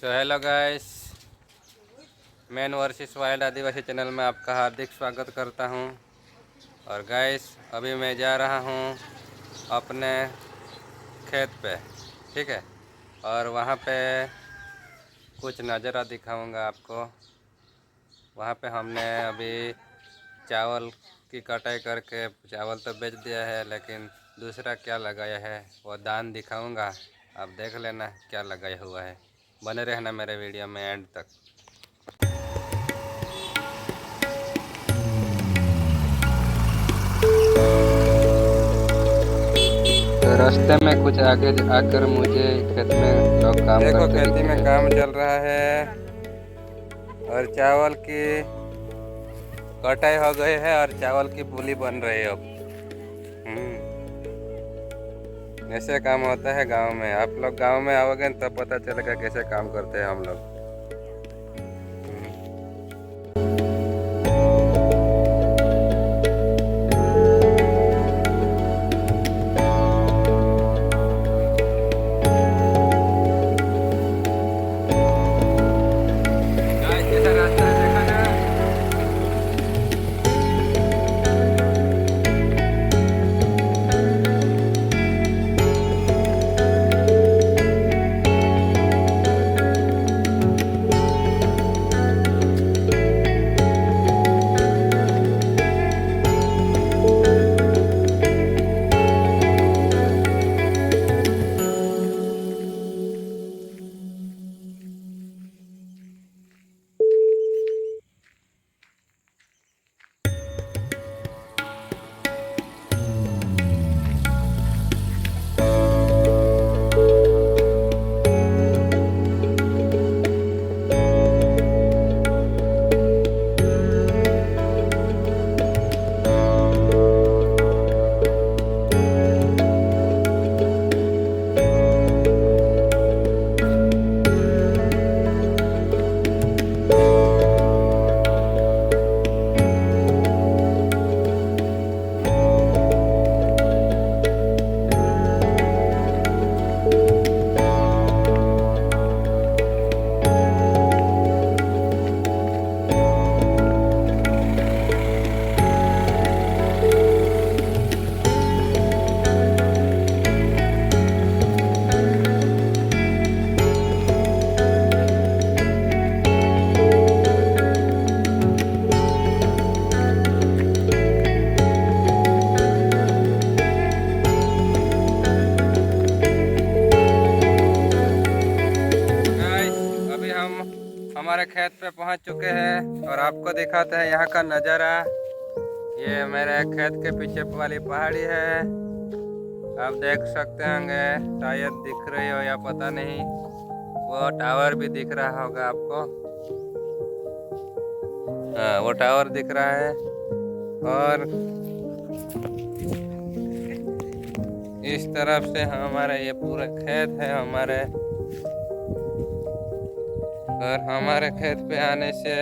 तो hello guys, man versus wild आदिवासी channel में आपका हार्दिक स्वागत करता हूं। और गाइस अभी मैं जा रहा हूं अपने खेत पे, ठीक है। और वहां पे कुछ नज़ारा दिखाऊंगा आपको। वहां पे हमने अभी चावल की कटाई करके चावल तो बेच दिया है, लेकिन दूसरा क्या लगाया है वो दान दिखाऊंगा। आप देख लेना क्या लगाया हुआ है। बने रहना मेरे वीडियो में एंड तक। तो रास्ते में कुछ आगे आकर मुझे खेत में लोग काम देखो करते खेती में काम चल रहा है और चावल की कटाई हो गई है और चावल की पुली बन रही है अब। ऐसे काम होता है गांव में। आप लोग गांव में आओगे तो पता चलेगा कैसे काम करते हैं हम लोग। हमारे खेत पे पहुंच चुके हैं और आपको दिखाते हैं यहाँ का नज़ारा। ये मेरे खेत के पीछे वाली पहाड़ी है, आप देख सकते होंगे। शायद दिख रही हो या पता नहीं। वो टावर भी दिख रहा होगा आपको। हाँ, वो टावर दिख रहा है। और इस तरफ से हमारा ये पूरा खेत है हमारे। और हमारे खेत पे आने से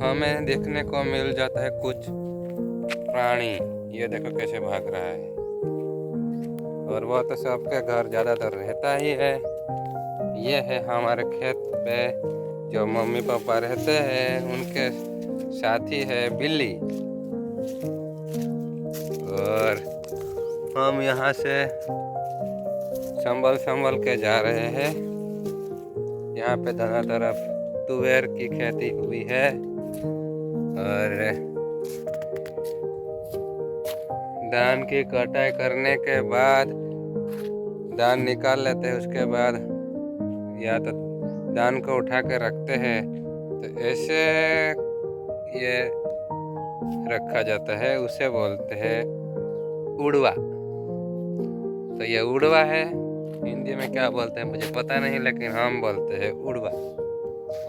हमें देखने को मिल जाता है कुछ प्राणी। ये देखो कैसे भाग रहा है। और वो तो सबके घर ज़्यादातर रहता ही है। ये है हमारे खेत पे जो मम्मी पापा रहते हैं, उनके साथी है बिल्ली। और हम यहाँ से संभल के जा रहे हैं। यहाँ पे दोनों तरफ तुवेर की खेती हुई है। और धान की कटाई करने के बाद धान निकाल लेते हैं। उसके बाद या तो धान को उठा के रखते हैं, तो ऐसे ये रखा जाता है, उसे बोलते हैं उड़वा। तो ये उड़वा है। हिंदी में क्या बोलते हैं मुझे पता नहीं, लेकिन हम बोलते हैं उड़वा।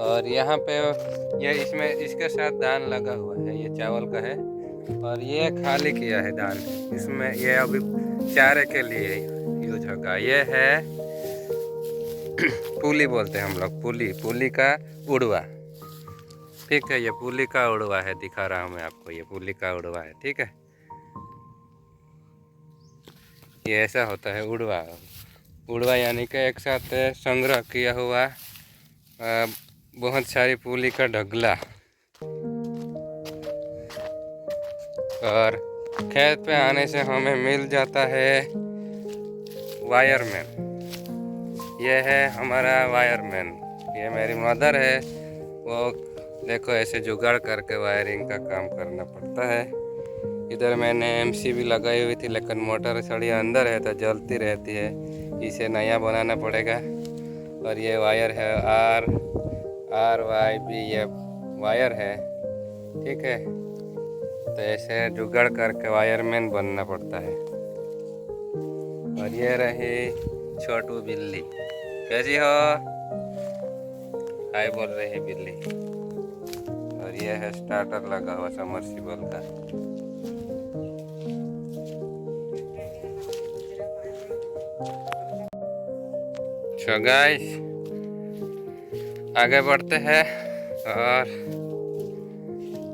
और यहाँ पे ये इसमें इसके साथ धान लगा हुआ है, ये चावल का है। और ये खाली किया है धान, इसमें ये अभी चारे के लिए यूज होगा। ये है पुली बोलते हैं हम लोग, पुली का उड़वा। ठीक है, ये पुली का उड़वा है, दिखा रहा हूँ मैं आपको। ये पुली का उड़वा है, ठीक है। ये ऐसा होता है उड़वा। उड़वा यानी कि एक साथ संग्रह किया हुआ बहुत सारी पुली का ढगला, और खेत पे आने से हमें मिल जाता है वायरमैन। ये है हमारा वायरमैन। ये मेरी मदर है, वो देखो ऐसे जुगाड़ करके वायरिंग का काम करना पड़ता है। इधर मैंने एमसी भी लगाई हुई थी, लेकिन मोटर सड़ी अंदर है तो जलती रहती है, इसे नया बनाना पड़ेगा। और ये वायर है RYB, ये वायर है, ठीक है। तो ऐसे जुगाड़ करके वायरमैन बनना पड़ता है। और ये रही छोटू बिल्ली, कैसी हो? हाय बोल रही है बिल्ली। और ये है स्टार्टर लगा हुआ समरसीबल का। सो गाइस, आगे बढ़ते हैं और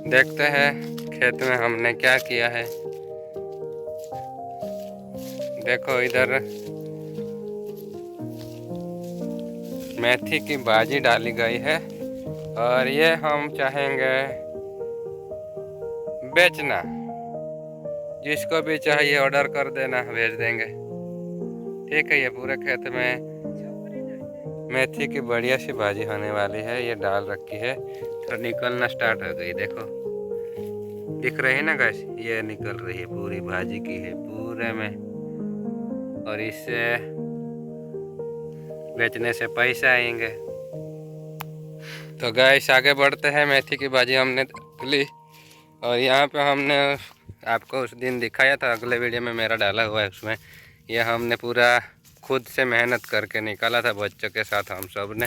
देखते हैं खेत में हमने क्या किया है। देखो इधर मेथी की भाजी डाली गई है, और ये हम चाहेंगे बेचना। जिसको भी चाहिए ऑर्डर कर देना, भेज देंगे, ठीक है। ये पूरे खेत में मेथी की बढ़िया सी भाजी होने वाली है। ये डाल रखी है तो निकलना स्टार्ट हो गई, देखो दिख रही है ना गाइस, ये निकल रही है, पूरी भाजी की है पूरे में। और इससे बेचने से पैसा आएंगे। तो गाइस आगे बढ़ते हैं। मेथी की भाजी हमने ली, और यहाँ पे हमने आपको उस दिन दिखाया था, अगले वीडियो में मेरा डाला हुआ है उसमें। ये हमने पूरा खुद से मेहनत करके निकाला था, बच्चों के साथ हम सब ने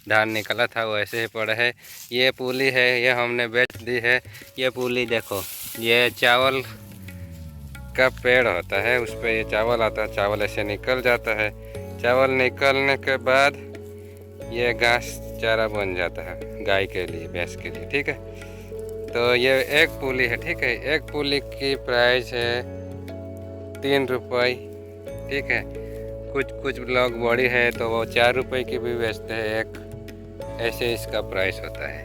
धान निकाला था, वैसे ही पड़ा है। ये पूली है, ये हमने बेच दी है। ये पूली देखो, ये चावल का पेड़ होता है, उस पर ये चावल आता है, चावल ऐसे निकल जाता है। चावल निकलने के बाद ये घास चारा बन जाता है गाय के लिए, भैंस के लिए, ठीक है। तो ये एक पूली है, ठीक है। एक पूली की प्राइस है 3 रुपये, ठीक है। कुछ लोग बड़ी है तो वो 4 रुपये की भी बेचते हैं एक, ऐसे इसका प्राइस होता है,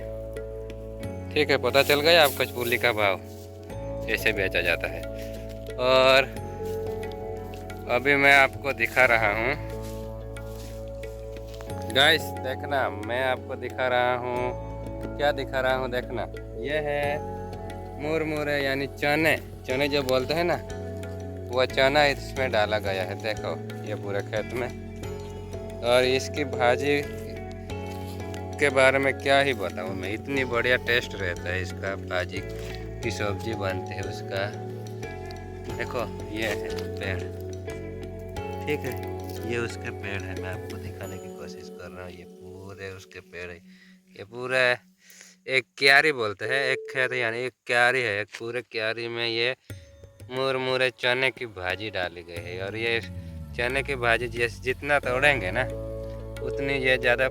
ठीक है। पता चल गया आपको पूली का भाव, ऐसे बेचा जाता है। और अभी मैं आपको दिखा रहा हूँ गाइस, देखना, मैं आपको दिखा रहा हूँ, क्या दिखा रहा हूँ देखना। ये है मुरमुरे, यानी चने जो बोलते हैं ना, वह चना इसमें डाला गया है, देखो ये पूरे खेत में। और इसकी भाजी के बारे में क्या ही बताऊँ मैं, इतनी बढ़िया टेस्ट रहता है इसका। भाजी की सब्जी बनती है उसका। देखो ये है पेड़, ठीक है, ये उसके पेड़ है। मैं आपको दिखाने की कोशिश कर रहा हूँ, ये पूरे उसके पेड़ है। ये पूरा एक क्यारी बोलते हैं, एक खेत यानी एक क्यारी है, एक पूरे क्यारी में ये मुरमुरे चने की भाजी डाली गई है। और ये चने की भाजी जितना तोड़ेंगे ना, उतनी ये ज़्यादा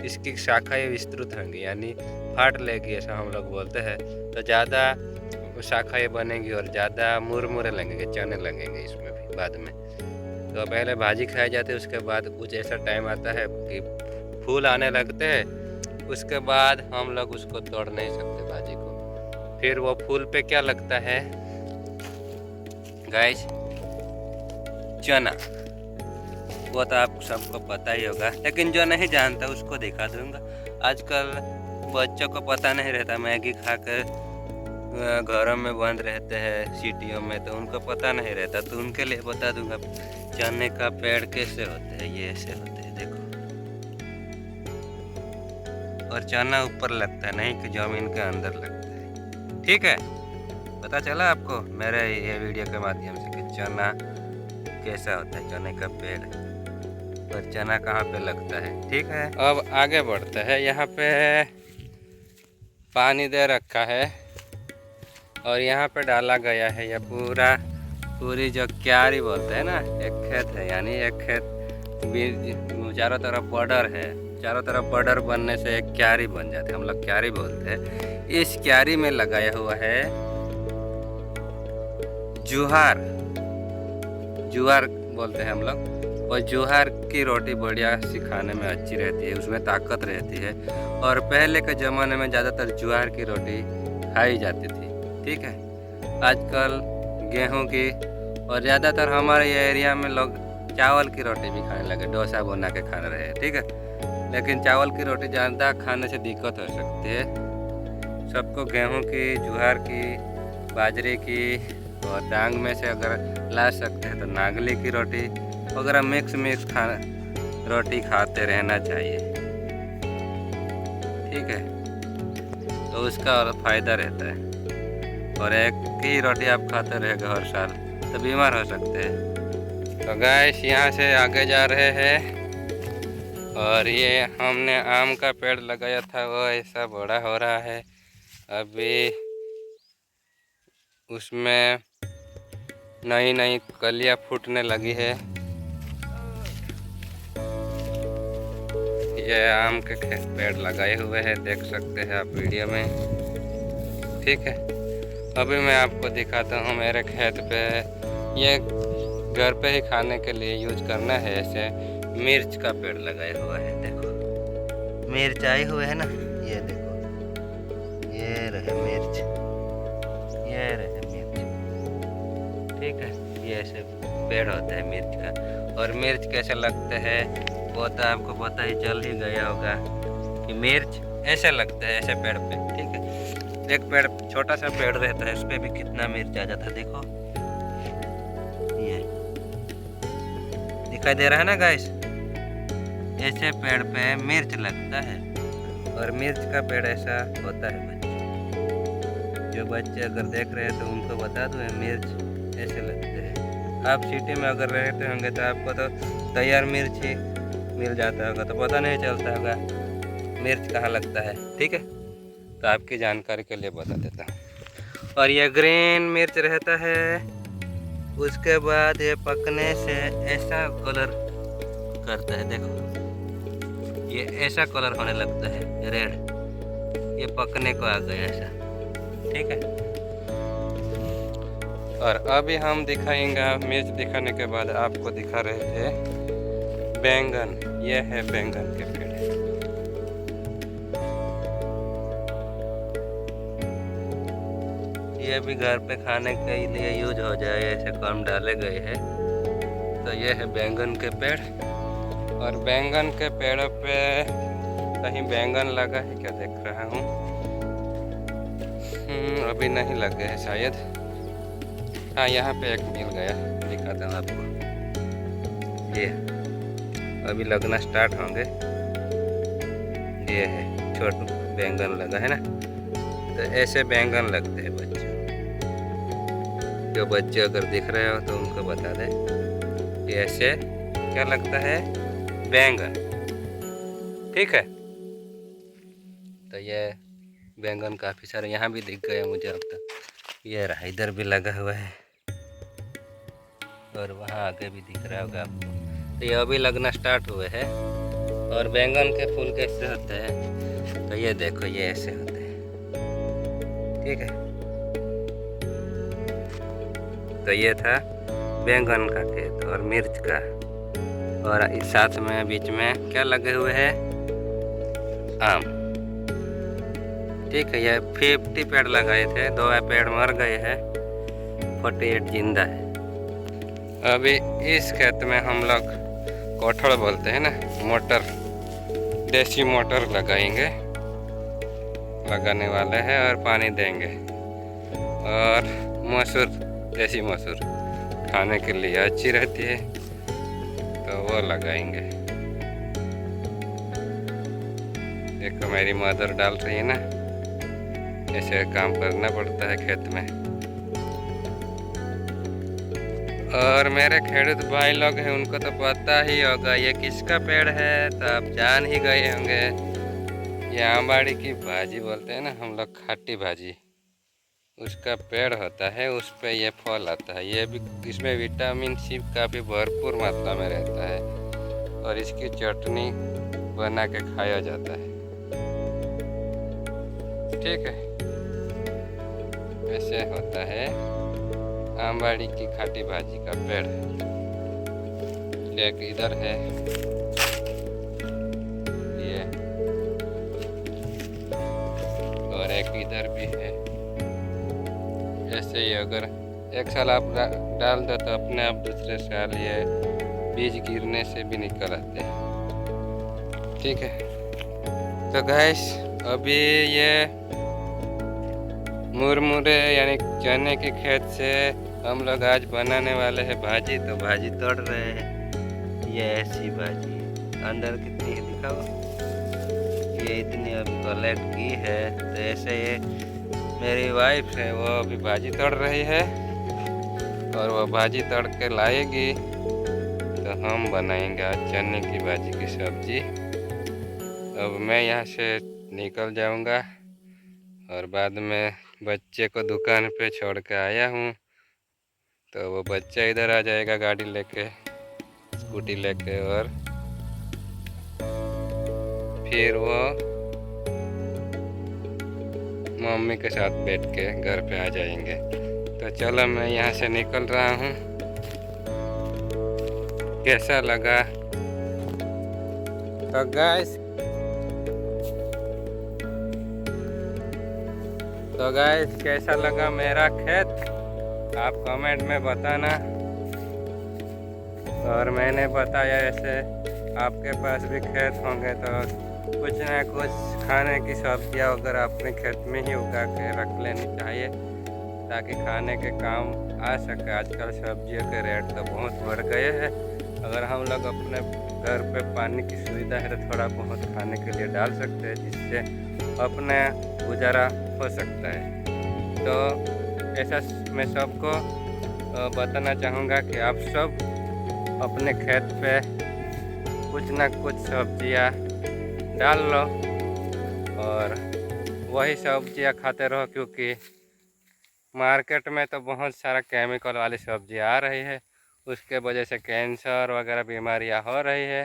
इसकी शाखाएं विस्तृत होंगी, यानी फाट लेगी, ऐसा हम लोग बोलते हैं। तो ज़्यादा शाखाएं बनेंगी और ज़्यादा मुरमुरे लगेंगे, चने लगेंगे इसमें भी बाद में। तो पहले भाजी खाई जाती है, उसके बाद कुछ ऐसा टाइम आता है कि फूल आने लगते हैं, उसके बाद हम लोग उसको तोड़ नहीं सकते भाजी को। फिर वो फूल पे क्या लगता है गाइस, चना। वो तो आप सबको पता ही होगा, लेकिन जो नहीं जानता उसको दिखा दूंगा। आजकल बच्चों को पता नहीं रहता, मैगी खाकर घरों में बंद रहते हैं सिटियों में, तो उनको पता नहीं रहता, तो उनके लिए बता दूंगा चने का पेड़ कैसे होते हैं। ये ऐसे होते हैं, देखो। और चना ऊपर लगता है, नहीं कि जमीन के अंदर लगता है, ठीक है। पता चला आपको मेरे ये वीडियो के माध्यम से कि चना कैसा होता है, चने का पेड़, और चना कहाँ पे लगता है, ठीक है। अब आगे बढ़ते हैं। यहाँ पे पानी दे रखा है, और यहाँ पे डाला गया है ये पूरी जो क्यारी बोलते हैं ना, एक खेत है, यानी एक खेत चारों तरफ बॉर्डर है, चारों तरफ बॉर्डर बनने से एक क्यारी बन जाती है, हम लोग क्यारी बोलते हैं। इस क्यारी में लगाया हुआ है जुआर बोलते हैं हम लोग, और ज्वार की रोटी बढ़िया सी खाने में अच्छी रहती है, उसमें ताकत रहती है। और पहले के ज़माने में ज़्यादातर ज्वार की रोटी खाई जाती थी, ठीक है। आजकल गेहूं की और ज़्यादातर हमारे एरिया में लोग चावल की रोटी भी खाने लगे, डोसा बना के खा रहे हैं, ठीक है। लेकिन चावल की रोटी ज़्यादा खाने से दिक्कत हो सकती है। सबको गेहूं की, ज्वार की, बाजरे की और डांग में से अगर ला सकते हैं तो नागली की रोटी वगैरह मिक्स रोटी खाते रहना चाहिए, ठीक है। तो उसका और फ़ायदा रहता है। और एक ही रोटी आप खाते रहेंगे हर साल तो बीमार हो सकते हैं। तो गाइस यहाँ से आगे जा रहे हैं और ये हमने आम का पेड़ लगाया था वो ऐसा बड़ा हो रहा है। अभी उसमें नई नई कलियां फूटने लगी है। ये आम के पेड़ लगाए हुए हैं, देख सकते हैं आप वीडियो में, ठीक है। अभी मैं आपको दिखाता हूँ मेरे खेत पे। ये घर पे ही खाने के लिए यूज करना है। ऐसे मिर्च का पेड़ लगाया हुआ है, देखो मिर्च आए हुए है ना, ये देखो, ये रहे मिर्च, ये रहे मिर्च, ठीक है। ये ऐसे पेड़ होता है मिर्च का। और मिर्च कैसे लगते हैं वो तो आपको पता ही चल ही गया होगा कि मिर्च ऐसे लगता है, ऐसे पेड़ पे, ठीक है। एक पेड़ छोटा सा पेड़ रहता है, उस पर भी कितना मिर्च आ जाता है, देखो ये दिखाई दे रहा है ना गाइस। ऐसे पेड़ पे मिर्च लगता है और मिर्च का पेड़ ऐसा होता है। बच्चे जो बच्चे अगर देख रहे हैं तो उनको बता दो, मिर्च ऐसे लगते हैं। आप सिटी में अगर रहते होंगे तो आपको तो तैयार मिर्च ही मिल जाता होगा, तो पता नहीं चलता होगा मिर्च कहाँ लगता है, ठीक है। तो आपकी जानकारी के लिए बता देता हूँ। और ये ग्रीन मिर्च रहता है, उसके बाद ये पकने से ऐसा कलर करता है, देखो ये ऐसा कलर होने लगता है रेड, ये पकने को आ गया ऐसा, ठीक है। और अभी हम दिखाएंगे, मिर्च दिखाने के बाद आपको दिखा रहे थे बैंगन। ये है बैंगन के पेड़, ये भी घर पे खाने के लिए यूज हो जाए, ऐसे कम डाले गए हैं। तो ये है बैंगन के पेड़। और बैंगन के पेड़ों पे कहीं बैंगन लगा है क्या, देख रहा हूँ। अभी नहीं लगे है शायद। हाँ, यहाँ पे एक मिल गया, दिखाता हूँ आपको। ये अभी लगना स्टार्ट होंगे। ये है छोटू बैंगन लगा है ना। तो ऐसे बैंगन लगते हैं बच्चे। जो बच्चे अगर दिख रहे हो तो उनको बता दें कि ऐसे क्या लगता है, बैंगन, ठीक है। तो ये बैंगन काफ़ी सारे यहाँ भी दिख गए मुझे अब तक। ये रहा, इधर भी लगा हुआ है और वहाँ आगे भी दिख रहा होगा आपको। तो ये अभी लगना स्टार्ट हुए हैं। और बैंगन के फूल कैसे होते हैं, तो ये देखो ये ऐसे होते हैं, ठीक है। तो ये था बैंगन का खेत और मिर्च का। और इस साथ में बीच में क्या लगे हुए हैं, आम, ठीक है। ये 50 पेड़ लगाए थे, 2 पेड़ मर गए हैं, 48 जिंदा है। अभी इस खेत में हम लोग कोठड़ बोलते हैं ना, मोटर, देसी मोटर लगाने वाले हैं और पानी देंगे। और मसूर, देसी मसूर खाने के लिए अच्छी रहती है तो वो लगाएंगे। देखो मेरी मदर डाल रही है ना, ऐसे काम करना पड़ता है खेत में। और मेरे खेडूत भाई लोग हैं, उनको तो पता ही होगा ये किसका पेड़ है, तो आप जान ही गए होंगे। ये आंबाड़ी की भाजी बोलते हैं ना हम लोग, खट्टी भाजी, उसका पेड़ होता है, उस पे ये फल आता है। ये भी, इसमें विटामिन सी काफ़ी भरपूर मात्रा में रहता है और इसकी चटनी बना के खाया जाता है, ठीक है। ऐसे होता है आंबाड़ी की खट्टी भाजी का पेड़। एक इधर है ये, और एक इधर भी है। ऐसे ही अगर एक साल आप डाल दो तो अपने आप दूसरे साल ये बीज गिरने से भी निकल आते हैं। ठीक है, तो गाइस अभी ये मुरमुरे यानी चने के खेत से हम लोग आज बनाने वाले हैं भाजी। तो भाजी तोड़ रहे हैं। ये ऐसी भाजी अंदर कितनी है दिखाओ, ये इतनी अभी कलेक्ट की है। तो ऐसे ये मेरी वाइफ है, वो अभी भाजी तोड़ रही है और वो भाजी तोड़ के लाएगी तो हम बनाएंगे आज चने की भाजी की सब्जी। अब मैं यहाँ से निकल जाऊँगा और बाद में बच्चे को दुकान पे छोड़ के आया हूँ, तो वो बच्चा इधर आ जाएगा गाड़ी लेके, स्कूटी लेके, और फिर वो मम्मी के साथ बैठ के घर पे आ जाएंगे। तो चलो मैं यहाँ से निकल रहा हूँ। कैसा लगा? तो गाइस कैसा लगा मेरा खेत, आप कमेंट में बताना। और मैंने बताया ऐसे आपके पास भी खेत होंगे तो कुछ ना कुछ खाने की सब्जियां अगर अपने खेत में ही उगा के रख लेनी चाहिए ताकि खाने के काम आ सके। आजकल सब्जियों के रेट तो बहुत बढ़ गए हैं। अगर हम लोग अपने घर पे पानी की सुविधा है तो थोड़ा बहुत खाने के लिए डाल सकते हैं, जिससे अपने गुजारा हो सकता है। तो ऐसा मैं सबको बताना चाहूँगा कि आप सब अपने खेत पे कुछ ना कुछ सब्जियाँ डाल लो और वही सब्जियाँ खाते रहो, क्योंकि मार्केट में तो बहुत सारा केमिकल वाली सब्जियाँ आ रही है, उसके वजह से कैंसर वगैरह बीमारियाँ हो रही है।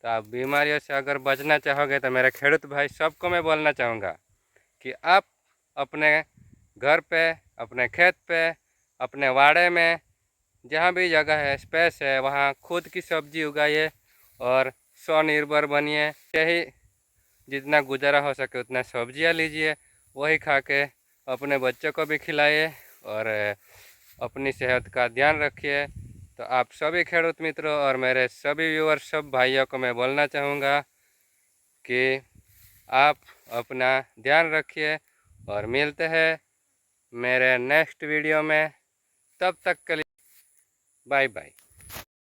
तो आप बीमारियों से अगर बचना चाहोगे तो मेरे खेडूत भाई सबको मैं बोलना चाहूँगा कि आप अपने घर पे, अपने खेत पे, अपने वाड़े में, जहाँ भी जगह है, स्पेस है, वहाँ खुद की सब्जी उगाइए और स्वनिर्भर बनिए। यही जितना गुजारा हो सके उतना सब्जियाँ लीजिए, वही खा के अपने बच्चों को भी खिलाइए और अपनी सेहत का ध्यान रखिए। तो आप सभी खेडूत मित्रों और मेरे सभी व्यूअर्स, सब भाइयों को मैं बोलना चाहूँगा कि आप अपना ध्यान रखिए और मिलते हैं मेरे नेक्स्ट वीडियो में। तब तक के लिए बाय बाय।